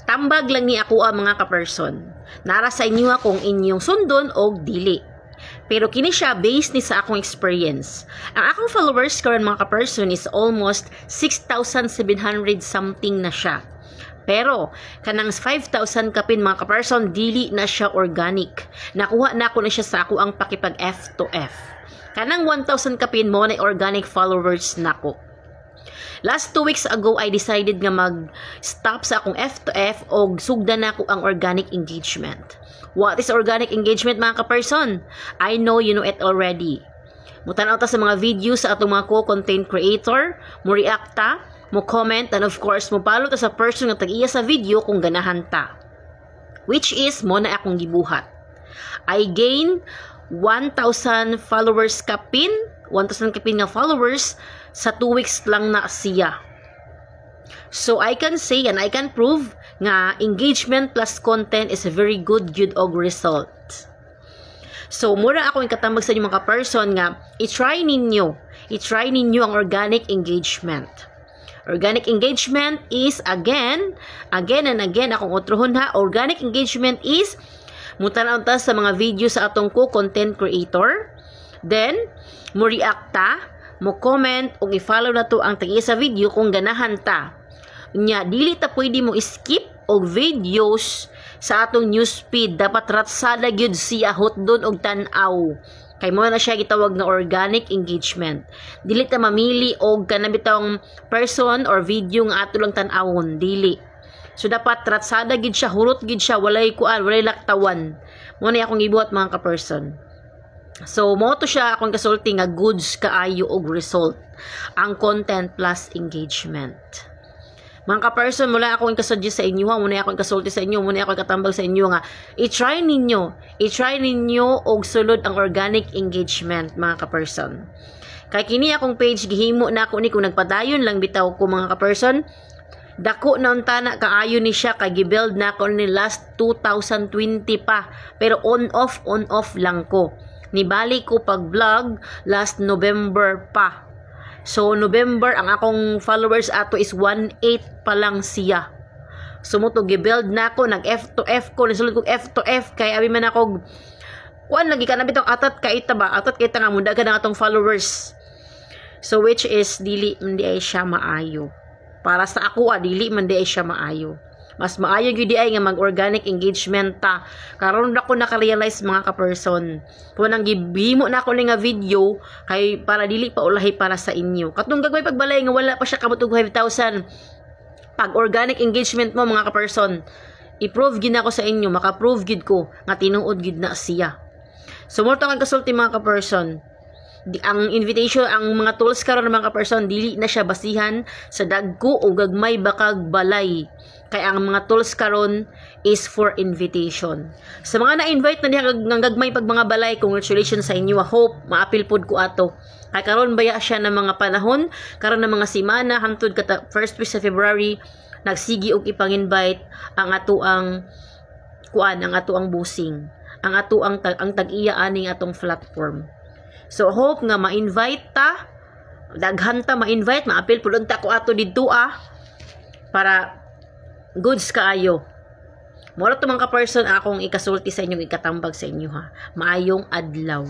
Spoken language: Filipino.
Tambag lang ni ako mga ka-person. Nara sa inyo kung inyong sundon o dili. Pero kini siya based ni sa akong experience. Ang akong followers karon mga ka-person is almost 6,700 something na siya. Pero kanang 5,000 kapin mga ka-person, dili na siya organic. Nakuha na ako na siya sa ako ang pakipag F to F. Kanang 1,000 kapin mo na organic followers nako. Last 2 weeks ago, I decided nga mag-stop sa akong F to F o sugdan na ako ang organic engagement. What is organic engagement mga ka-person? I know you know it already. Mutanaw ta sa mga videos sa atong mga content creator, mo react ta, mo comment, and of course, mo follow ta sa person nga tag-iya sa video kung ganahan ta. Which is, mo na akong gibuhat. I gain 1,000 followers kapin, 1,000 kapin nga followers, sa 2 weeks lang na siya. So, I can say and I can prove nga engagement plus content is a very good og result. So, mura ako yung katambag sa inyo mga person nga, i-try ninyo ang organic engagement. Organic engagement is, again and again, akong utrohon ha, organic engagement is, mutanaw ta sa mga video sa atong content creator, then, mo react ta, mo comment o i-follow na to ang tag-iya sa video kung ganahan ta. Nya dili ta pwede mo skip og videos sa atong newsfeed. Dapat ratsada gyud siya hotdon og tan-aw. Kay mo na siya gitawag na organic engagement. Dili ta mamili og kanabitang person or video nga ato lang tan-awon, dili. So dapat ratsada gyud siya, hurot gyud siya, walay kuan, walay laktawan. Mo na akong gibuhat mga ka-person. So, mo to siya akong kasulti nga goods kaayo og result. Ang content plus engagement. Mga ka-person, mula akong kasuggest sa inyo, muna akong kasulti sa inyo, muna akong katambag sa inyo nga, i-try ninyo og sulod ang organic engagement, mga ka-person. Kay kini akong page, gihimo na ako ni kung nagpadayon lang bitaw ko mga ka-person, dako na unta na kaayo ni siya, kay gibuild na ako ni last 2020 pa, pero on-off lang ko. Nibali ko pag-vlog last November pa. So, November, ang akong followers ato is 1.8 pa lang siya. So, mo to, gibuild na ako, nag-F to F ko, nasulod ko F to F, kaya abi man ako, kuan lagi ka na bitong atat kaita ba? Atat kaita nga, munda ka na atong followers. So, which is, dili man di ay siya maayo. Para sa ako, dili man di ay siya maayo. Mas maayo gyud ay nga mag-organic engagement ta. Karon na ko naka-realize mga ka-person. Kung nang gibimo na ako ni nga video kay para dili pa ulahi para sa inyo. Katong gagmay pagbalay nga wala pa siya kamutog 5,000. Pag organic engagement mo mga ka-person, i-prove gid ako sa inyo, maka-prove gid ko nga tinuod gid na siya. So mo ta kang kasulti mga ka-person. Ang invitation, ang mga tools karon ng mga ka-person, dili na siya basihan sa dagko o gagmay bakag balay. Kaya ang mga tools karon is for invitation. Sa mga na-invite na niya ng gagmay pag mga balay, congratulations sa inyo. I hope maapil pod ko ato. Kay karon baya siya ng mga panahon, karon ng mga semana hangtod kata first week sa February, nagsigi og ipang-invite ang ato ang kuan, ang ato ang busing, ang ato ang tag-iya aning atong platform. So hope nga ma-invite ta, daghan ta ma-invite, maapil pud ta ko ato didto para goods kaayo. Mura to mga ka-person akong ikasulti sa inyong ikatambag sa inyo ha. Maayong adlaw.